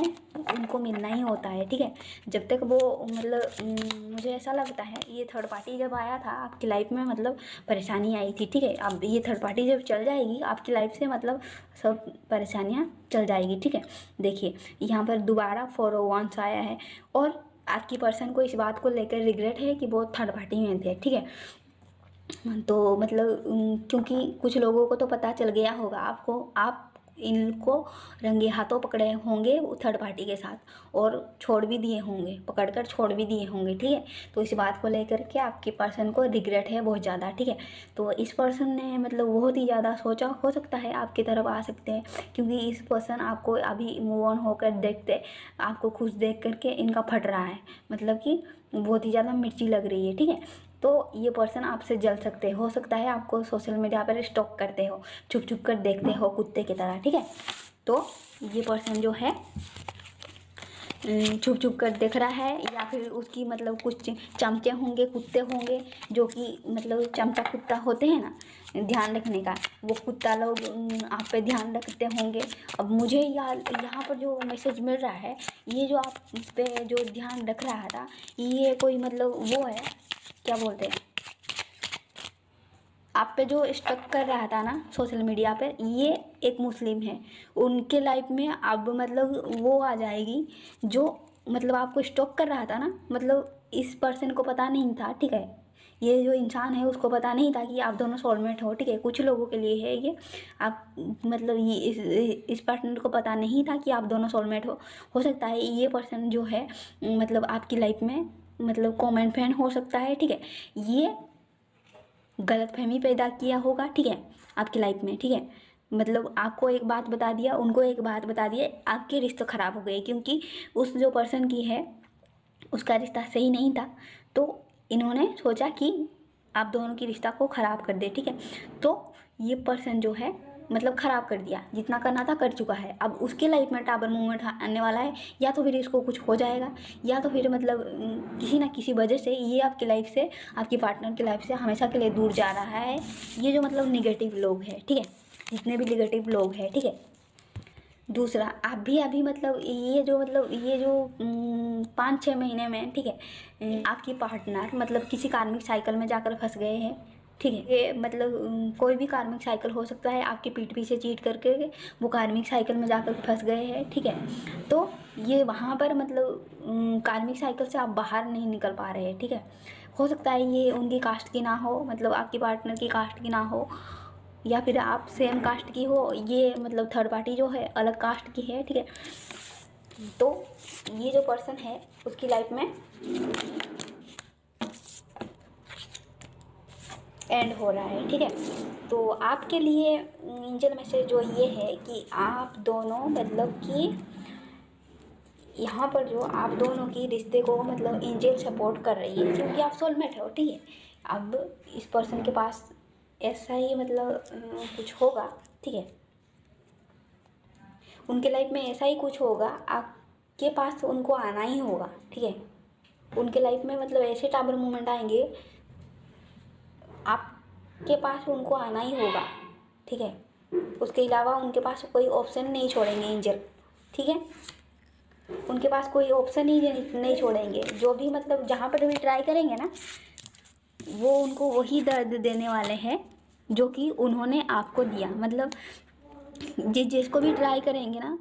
उनको मिलना ही होता है, ठीक है। जब तक वो मतलब मुझे ऐसा लगता है ये थर्ड पार्टी जब आया था आपकी लाइफ में मतलब परेशानी आई थी, ठीक है। अब ये थर्ड पार्टी जब चल जाएगी आपकी लाइफ से मतलब सब परेशानियाँ चल जाएगी, ठीक है। देखिए यहाँ पर दोबारा 4 ऑफ वॉन्ड्स आया है और आपकी पर्सन को इस बात को लेकर रिग्रेट है कि वो थर्ड पार्टी में थे, ठीक है। तो मतलब क्योंकि कुछ लोगों को तो पता चल गया होगा आपको, आप इनको रंगे हाथों पकड़े होंगे थर्ड पार्टी के साथ और छोड़ भी दिए होंगे, पकड़कर छोड़ भी दिए होंगे, ठीक है। तो इस बात को लेकर के आपकी पर्सन को रिग्रेट है बहुत ज़्यादा, ठीक है। तो इस पर्सन ने मतलब बहुत ही ज़्यादा सोचा, हो सकता है आपकी तरफ आ सकते हैं क्योंकि इस पर्सन आपको अभी मूव ऑन होकर देखते, आपको खुश देख करके इनका फट रहा है, मतलब कि बहुत ही ज़्यादा मिर्ची लग रही है, ठीक है। तो ये पर्सन आपसे जल सकते हो सकता है आपको सोशल मीडिया पर स्टॉक करते हो, छुप छुप कर देखते हो कुत्ते की तरह, ठीक है। तो ये पर्सन जो है छुप छुप कर देख रहा है, या फिर उसकी मतलब कुछ चमचे होंगे, कुत्ते होंगे जो कि मतलब चमचा कुत्ता होते हैं ना ध्यान रखने का, वो कुत्ता लोग आप पे ध्यान रखते होंगे। अब मुझे यहाँ पर जो मैसेज मिल रहा है, ये जो आप पे जो ध्यान रख रहा था, ये कोई मतलब वो है, क्या बोलते हैं, आप पे जो स्टक कर रहा था ना सोशल मीडिया पे, ये एक मुस्लिम है। उनके लाइफ में अब मतलब वो आ जाएगी जो मतलब आपको स्टॉक कर रहा था ना, मतलब इस पर्सन को पता नहीं था, ठीक है, ये जो इंसान है उसको पता नहीं था कि आप दोनों सोलमेट हो, ठीक है, कुछ लोगों के लिए है ये। आप मतलब ये इस पर्सन को पता नहीं था कि आप दोनों सोलमेट हो सकता है ये पर्सन जो है मतलब आपकी लाइफ में मतलब कॉमन फ्रेंड हो सकता है, ठीक है, ये गलतफहमी पैदा किया होगा, ठीक है, आपकी लाइफ में, ठीक है, मतलब आपको एक बात बता दिया, उनको एक बात बता दिया, आपके रिश्ते ख़राब हो गए, क्योंकि उस जो पर्सन की है उसका रिश्ता सही नहीं था, तो इन्होंने सोचा कि आप दोनों की रिश्ता को ख़राब कर दे, ठीक है, तो ये पर्सन जो है मतलब ख़राब कर दिया, जितना करना था कर चुका है। अब उसके लाइफ में टाबर मूवमेंट आने वाला है, या तो फिर इसको कुछ हो जाएगा, या तो फिर मतलब किसी ना किसी वजह से ये आपकी लाइफ से, आपकी पार्टनर की लाइफ से हमेशा के लिए दूर जा रहा है। ये जो मतलब निगेटिव लोग हैं, ठीक है, जितने भी निगेटिव लोग हैं, ठीक है। दूसरा, आप भी अभी मतलब ये जो 5-6 महीने में, ठीक है, आपकी पार्टनर मतलब किसी कार्मिक साइकिल में जाकर फंस गए हैं, ठीक है, ये मतलब कोई भी कार्मिक साइकिल हो सकता है, आपकी पीठ पीछे चीट करके वो कार्मिक साइकिल में जाकर फंस गए हैं, ठीक है, तो ये वहाँ पर मतलब कार्मिक साइकिल से आप बाहर नहीं निकल पा रहे हैं, ठीक है। हो सकता है ये उनकी कास्ट की ना हो, मतलब आपकी पार्टनर की कास्ट की ना हो, या फिर आप सेम कास्ट की हो, ये मतलब थर्ड पार्टी जो है अलग कास्ट की है, ठीक है। तो ये जो पर्सन है उसकी लाइफ में एंड हो रहा है, ठीक है। तो आपके लिए एंजल मैसेज जो ये है कि आप दोनों मतलब कि यहाँ पर जो आप दोनों की रिश्ते को मतलब एंजल सपोर्ट कर रही है, क्योंकि आप सोलमेट हो, ठीक है। अब इस पर्सन के पास ऐसा ही मतलब कुछ होगा, ठीक है, उनके लाइफ में ऐसा ही कुछ होगा, आपके पास उनको आना ही होगा, ठीक है। उनके लाइफ में मतलब ऐसे टाबर मोमेंट आएंगे, आपके पास उनको आना ही होगा, ठीक है। उसके अलावा उनके पास कोई ऑप्शन नहीं छोड़ेंगे एंजल, ठीक है। उनके पास कोई ऑप्शन ही नहीं छोड़ेंगे, जो भी मतलब जहाँ पर भी ट्राई करेंगे ना, वो उनको वही दर्द देने वाले हैं जो कि उन्होंने आपको दिया। मतलब जिसको भी ट्राई करेंगे ना,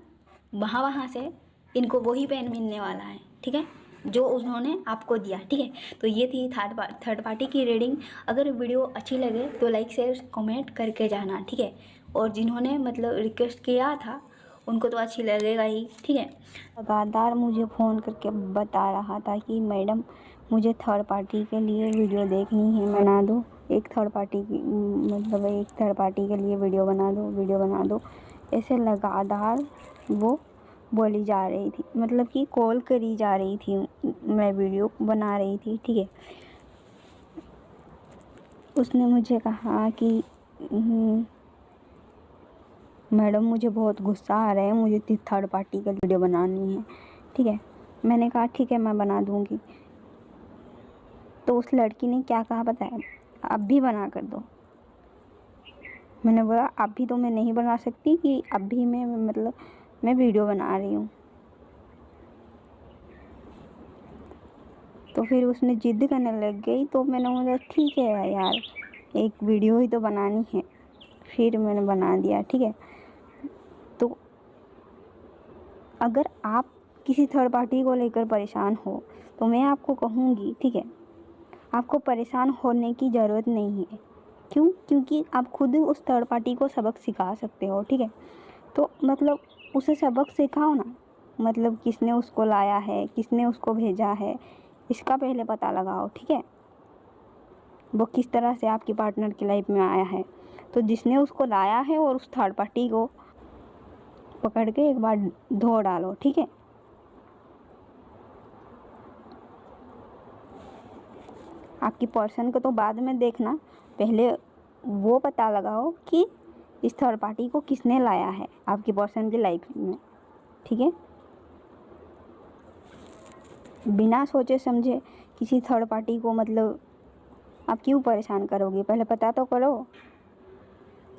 वहाँ से इनको वही पेन मिलने वाला है, ठीक है, जो उन्होंने आपको दिया, ठीक है। तो ये थी थर्ड पार्टी की रीडिंग। अगर वीडियो अच्छी लगे तो लाइक शेयर कमेंट करके जाना, ठीक है। और जिन्होंने मतलब रिक्वेस्ट किया था उनको तो अच्छी लगेगा ही, ठीक है। लगातार मुझे फ़ोन करके बता रहा था कि मैडम मुझे थर्ड पार्टी के लिए वीडियो देखनी है, बना दो एक थर्ड पार्टी की, मतलब एक थर्ड पार्टी के लिए वीडियो बना दो। ऐसे लगातार वो बोली जा रही थी, मतलब कि कॉल करी जा रही थी, मैं वीडियो बना रही थी, ठीक है। उसने मुझे कहा कि मैडम मुझे बहुत गुस्सा आ रहा है, मुझे थर्ड पार्टी का वीडियो बनानी है, ठीक है। मैंने कहा ठीक है मैं बना दूँगी। तो उस लड़की ने क्या कहा पता है, अब भी बना कर दो। मैंने बोला अभी तो मैं नहीं बना सकती, कि अभी मैं मतलब मैं वीडियो बना रही हूँ। तो फिर उसने ज़िद करने लग गई, तो मैंने बोला ठीक है यार, एक वीडियो ही तो बनानी है। फिर मैंने बना दिया, ठीक है। तो अगर आप किसी थर्ड पार्टी को लेकर परेशान हो तो मैं आपको कहूँगी, ठीक है, आपको परेशान होने की ज़रूरत नहीं है। क्यों? क्योंकि आप खुद उस थर्ड पार्टी को सबक सिखा सकते हो, ठीक है। तो मतलब उसे सबक सिखाओ ना, मतलब किसने उसको लाया है, किसने उसको भेजा है, इसका पहले पता लगाओ, ठीक है। वो किस तरह से आपकी पार्टनर की लाइफ में आया है। तो जिसने उसको लाया है और उस थर्ड पार्टी को पकड़ के एक बार धो डालो, ठीक है। आपकी पर्सन को तो बाद में देखना, पहले वो पता लगाओ कि इस थर्ड पार्टी को किसने लाया है आपकी पर्सन की लाइफ में, ठीक है। बिना सोचे समझे किसी थर्ड पार्टी को मतलब आप क्यों परेशान करोगे? पहले पता तो करो।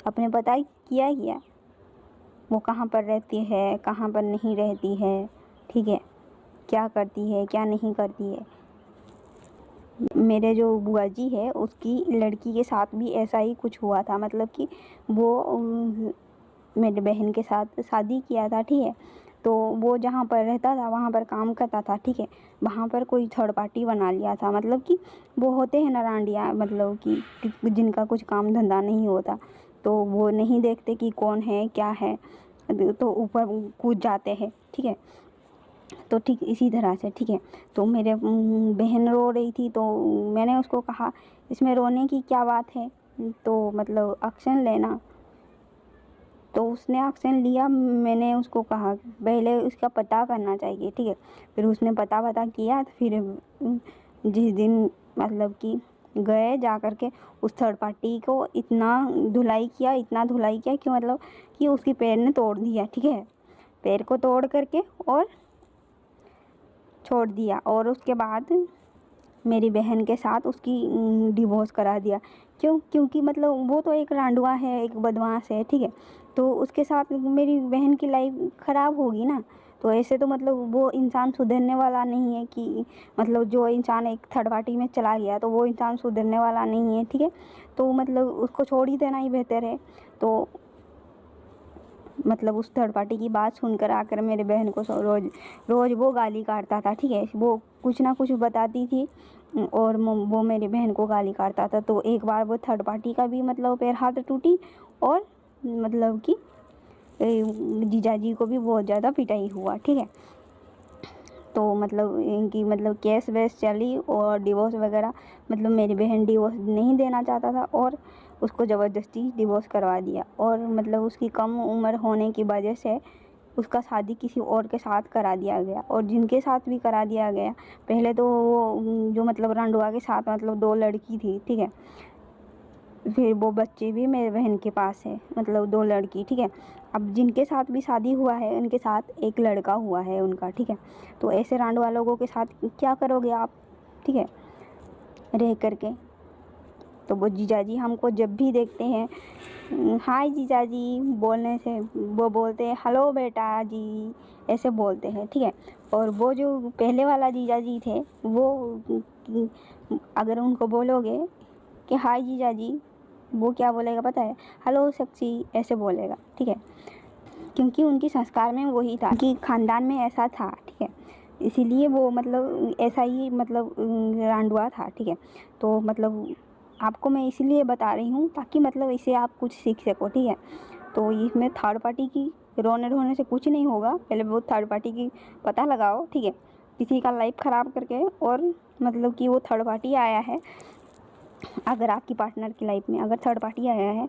आपने पता किया वो कहाँ पर रहती है, कहाँ पर नहीं रहती है, ठीक है, क्या करती है, क्या नहीं करती है। मेरे जो बुआ जी है उसकी लड़की के साथ भी ऐसा ही कुछ हुआ था, मतलब कि वो मेरे बहन के साथ शादी किया था, ठीक है। तो वो जहाँ पर रहता था वहाँ पर काम करता था, ठीक है। वहाँ पर कोई थर्ड पार्टी बना लिया था, मतलब कि वो होते हैं ना रांडिया, मतलब कि जिनका कुछ काम धंधा नहीं होता, तो वो नहीं देखते कि कौन है क्या है, तो ऊपर कूद जाते हैं, ठीक है। तो ठीक इसी तरह से, ठीक है। तो मेरे बहन रो रही थी, तो मैंने उसको कहा इसमें रोने की क्या बात है, तो मतलब एक्शन लेना। तो उसने एक्शन लिया। मैंने उसको कहा पहले उसका पता करना चाहिए, ठीक है। फिर उसने पता किया, तो फिर जिस दिन मतलब कि गए जा कर के उस थर्ड पार्टी को इतना धुलाई किया कि मतलब कि उसकी पैर ने तोड़ दिया, ठीक है। पैर को तोड़ करके और छोड़ दिया, और उसके बाद मेरी बहन के साथ उसकी डिवोर्स करा दिया। क्योंकि मतलब वो तो एक रांडुआ है, एक बदमाश है, ठीक है। तो उसके साथ मेरी बहन की लाइफ ख़राब होगी ना। तो ऐसे तो मतलब वो इंसान सुधरने वाला नहीं है, कि मतलब जो इंसान एक थर्ड पार्टी में चला गया तो वो इंसान सुधरने वाला नहीं है, ठीक है। तो मतलब उसको छोड़ ही देना ही बेहतर है। तो मतलब उस थर्ड पार्टी की बात सुनकर आकर मेरे बहन को रोज़ रोज़ वो गाली काटता था, ठीक है। वो कुछ ना कुछ बताती थी और वो मेरी बहन को गाली काटता था। तो एक बार वो थर्ड पार्टी का भी मतलब पैर हाथ टूटी, और मतलब कि जीजाजी को भी बहुत ज़्यादा पिटाई हुआ, ठीक है। तो मतलब इनकी मतलब केस वेस चली और डिवोर्स वगैरह, मतलब मेरी बहन डिवोर्स नहीं देना चाहता था और उसको ज़बरदस्ती डिवोर्स करवा दिया। और मतलब उसकी कम उम्र होने की वजह से उसका शादी किसी और के साथ करा दिया गया, और जिनके साथ भी करा दिया गया, पहले तो वो जो मतलब रंडुआ के साथ मतलब 2 लड़की थी, ठीक है। फिर वो बच्चे भी मेरे बहन के पास है, मतलब 2 लड़की, ठीक है। अब जिनके साथ भी शादी हुआ है उनके साथ एक लड़का हुआ है उनका, ठीक है। तो ऐसे रांडवा लोगों के साथ क्या करोगे आप, ठीक है, रह करके। तो वो जीजाजी हमको जब भी देखते हैं हाय जीजाजी बोलने से वो बोलते हैं हेलो बेटा जी, ऐसे बोलते हैं, ठीक है। और वो जो पहले वाला जीजाजी थे वो अगर उनको बोलोगे कि हाय जीजाजी, वो क्या बोलेगा पता है, हेलो सक्सी, ऐसे बोलेगा, ठीक है। क्योंकि उनके संस्कार में वही था, कि ख़ानदान में ऐसा था, ठीक है। इसीलिए वो मतलब ऐसा ही मतलब रांडुआ था, ठीक है। तो मतलब आपको मैं इसीलिए बता रही हूँ ताकि मतलब इसे आप कुछ सीख सको, ठीक है। तो इसमें थर्ड पार्टी की रोने से कुछ नहीं होगा। पहले वो थर्ड पार्टी की पता लगाओ, ठीक है, किसी का लाइफ ख़राब करके। और मतलब कि वो थर्ड पार्टी आया है, अगर आपकी पार्टनर की लाइफ में अगर थर्ड पार्टी आया है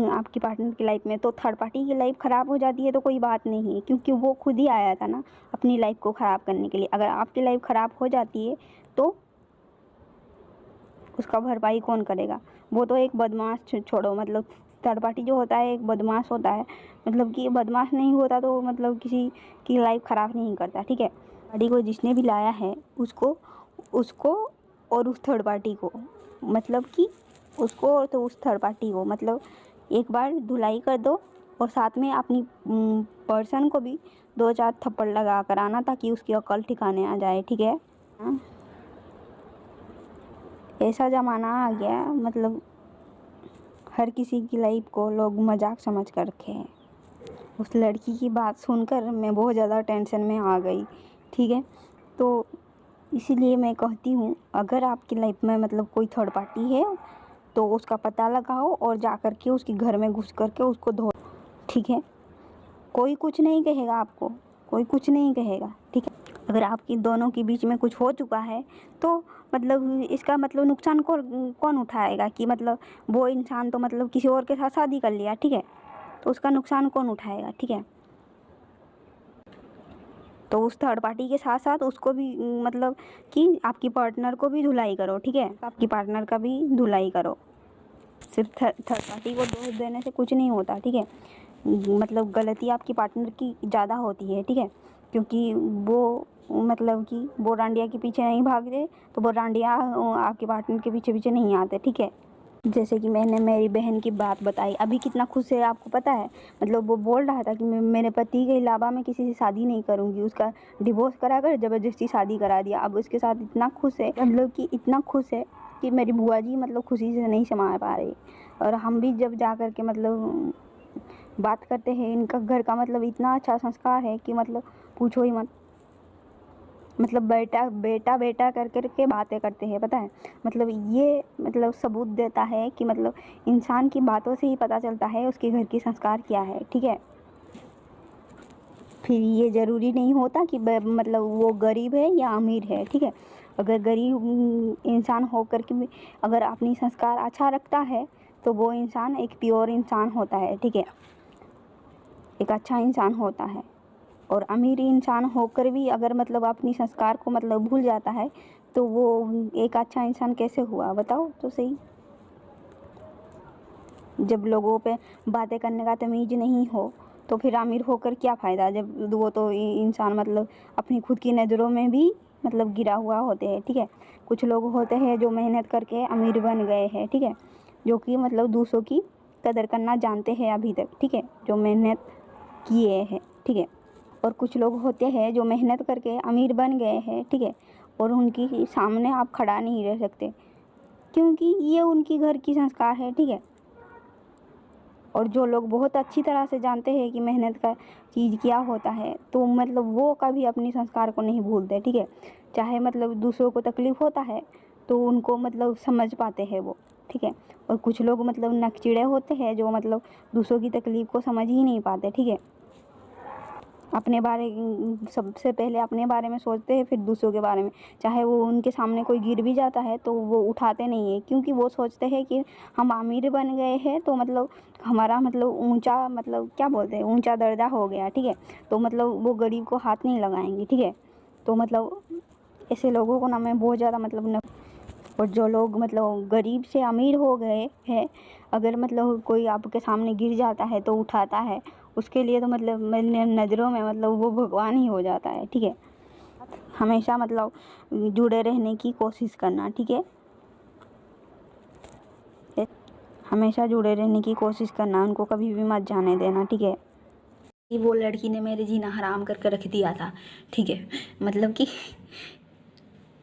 आपकी पार्टनर की लाइफ में, तो थर्ड पार्टी की लाइफ ख़राब हो जाती है तो कोई बात नहीं है, क्योंकि वो खुद ही आया था ना अपनी लाइफ को ख़राब करने के लिए। अगर आपकी लाइफ ख़राब हो जाती है तो उसका भरपाई कौन करेगा? वो तो एक बदमाश छोड़ो, मतलब थर्ड पार्टी जो होता है एक बदमाश होता है, मतलब कि बदमाश नहीं होता तो मतलब किसी की लाइफ ख़राब नहीं करता, ठीक है। गाड़ी को जिसने भी लाया है उसको उसको और उस थर्ड पार्टी को, मतलब कि उसको और तो उस थर्ड पार्टी को मतलब एक बार धुलाई कर दो, और साथ में अपनी पर्सन को भी 2-4 थप्पड़ लगा कर आना, ताकि उसकी अकल ठिकाने आ जाए, ठीक है। हाँ? ऐसा ज़माना आ गया, मतलब हर किसी की लाइफ को लोग मजाक समझ कर रखे हैं। उस लड़की की बात सुनकर मैं बहुत ज़्यादा टेंशन में आ गई, ठीक है। तो इसीलिए मैं कहती हूँ अगर आपकी लाइफ में मतलब कोई थर्ड पार्टी है तो उसका पता लगाओ और जा कर के उसके घर में घुस कर के उसको धो, ठीक है। कोई कुछ नहीं कहेगा आपको, कोई कुछ नहीं कहेगा, ठीक है। अगर आपकी दोनों के बीच में कुछ हो चुका है तो मतलब इसका मतलब नुकसान कौन कौन उठाएगा, कि मतलब वो इंसान तो मतलब किसी और के साथ शादी कर लिया, ठीक है, तो उसका नुकसान कौन उठाएगा, ठीक है। तो उस थर्ड पार्टी के साथ साथ उसको भी मतलब कि आपकी पार्टनर को भी धुलाई करो, ठीक है, आपकी पार्टनर का भी धुलाई करो। सिर्फ थर्ड पार्टी को दोष देने से कुछ नहीं होता, ठीक है। मतलब गलती आपकी पार्टनर की ज़्यादा होती है, ठीक है। क्योंकि वो मतलब कि वो डांडिया के पीछे नहीं भागते तो वो डांडिया आपके पार्टनर के पीछे पीछे नहीं आते, ठीक है। जैसे कि मैंने मेरी बहन की बात बताई, अभी कितना खुश है आपको पता है। मतलब वो बोल रहा था कि मैं मेरे पति के अलावा मैं किसी से शादी नहीं करूँगी, उसका डिवोर्स करा कर ज़बरदस्ती शादी करा दिया। अब उसके साथ इतना खुश है, मतलब कि इतना खुश है कि मेरी बुआ जी मतलब खुशी से नहीं समा पा रही। और हम भी जब जा कर के मतलब बात करते हैं, इनका घर का मतलब इतना अच्छा संस्कार है कि मतलब पूछो ही मत। मतलब बेटा बेटा बेटा कर कर के बातें करते हैं, पता है। मतलब ये मतलब सबूत देता है कि मतलब इंसान की बातों से ही पता चलता है उसके घर की संस्कार क्या है, ठीक है। फिर ये ज़रूरी नहीं होता कि मतलब वो गरीब है या अमीर है, ठीक है। अगर गरीब इंसान होकर के भी अगर अपनी संस्कार अच्छा रखता है तो वो इंसान एक प्योर इंसान होता है, ठीक है, एक अच्छा इंसान होता है। और अमीर इंसान होकर भी अगर मतलब अपनी संस्कार को मतलब भूल जाता है तो वो एक अच्छा इंसान कैसे हुआ, बताओ तो सही। जब लोगों पे बातें करने का तमीज़ नहीं हो तो फिर अमीर होकर क्या फ़ायदा, जब वो तो इंसान मतलब अपनी खुद की नज़रों में भी मतलब गिरा हुआ होते हैं, ठीक है। कुछ लोग होते हैं जो मेहनत करके अमीर बन गए हैं, ठीक है, जो कि मतलब दूसरों की कदर करना जानते हैं अभी तक, ठीक है, जो मेहनत किए हैं, ठीक है। और कुछ लोग होते हैं जो मेहनत करके अमीर बन गए हैं, ठीक है, और उनकी सामने आप खड़ा नहीं रह सकते क्योंकि ये उनकी घर की संस्कार है, ठीक है। और जो लोग बहुत अच्छी तरह से जानते हैं कि मेहनत का चीज़ क्या होता है तो मतलब वो कभी अपनी संस्कार को नहीं भूलते, ठीक है। चाहे मतलब दूसरों को तकलीफ़ होता है तो उनको मतलब समझ पाते हैं वो, ठीक है। और कुछ लोग मतलब नकचिड़े होते हैं जो मतलब दूसरों की तकलीफ़ को समझ ही नहीं पाते, ठीक है। अपने बारे सबसे पहले अपने बारे में सोचते हैं फिर दूसरों के बारे में। चाहे वो उनके सामने कोई गिर भी जाता है तो वो उठाते नहीं है क्योंकि वो सोचते हैं कि हम अमीर बन गए हैं तो मतलब हमारा मतलब ऊंचा मतलब क्या बोलते हैं ऊंचा दर्जा हो गया, ठीक है। तो मतलब वो गरीब को हाथ नहीं लगाएंगे, ठीक है। तो मतलब ऐसे लोगों को ना मैं बहुत ज़्यादा मतलब न। और जो लोग मतलब गरीब से अमीर हो गए हैं, अगर मतलब कोई आपके सामने गिर जाता है तो उठाता है, उसके लिए तो मतलब मेरी नज़रों में मतलब वो भगवान ही हो जाता है, ठीक है। हमेशा मतलब जुड़े रहने की कोशिश करना, ठीक है। हमेशा जुड़े रहने की कोशिश करना, उनको कभी भी मत जाने देना, ठीक है। वो लड़की ने मेरे जीना हराम करके रख दिया था, ठीक है। मतलब कि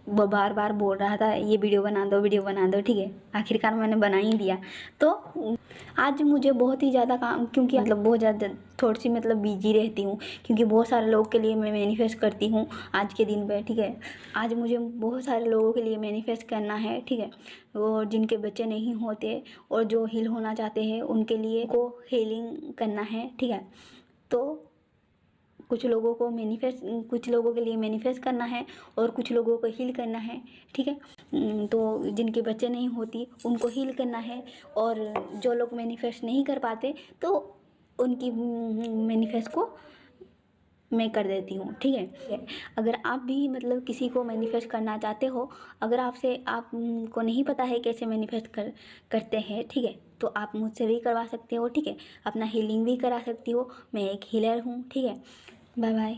वो बार बार बोल रहा था ये वीडियो बना दो वीडियो बना दो, ठीक है। आखिरकार मैंने बना ही दिया। तो आज मुझे बहुत ही ज़्यादा काम, क्योंकि मतलब बहुत ज़्यादा थोड़ी सी मतलब बिजी रहती हूँ क्योंकि बहुत सारे लोग के लिए मैं मैनिफेस्ट करती हूँ आज के दिन पे, ठीक है। आज मुझे बहुत सारे लोगों के लिए मैनिफेस्ट करना है, ठीक है। और जिनके बच्चे नहीं होते और जो हील होना चाहते हैं उनके लिए को हीलिंग करना है, ठीक है। तो कुछ लोगों को मैनिफेस्ट, कुछ लोगों के लिए मैनिफेस्ट करना है और कुछ लोगों को हील करना है, ठीक है। तो जिनके बच्चे नहीं होती उनको हील करना है और जो लोग मैनिफेस्ट नहीं कर पाते तो उनकी मैनिफेस्ट को मैं कर देती हूँ, ठीक है। अगर आप भी मतलब किसी को मैनिफेस्ट करना चाहते हो, अगर आपसे आपको नहीं पता है कैसे मैनिफेस्ट करते हैं, ठीक है, तो आप मुझसे भी करवा सकते हो, ठीक है। अपना हीलिंग भी करा सकती हो, मैं एक हीलर हूँ, ठीक है। Bye bye.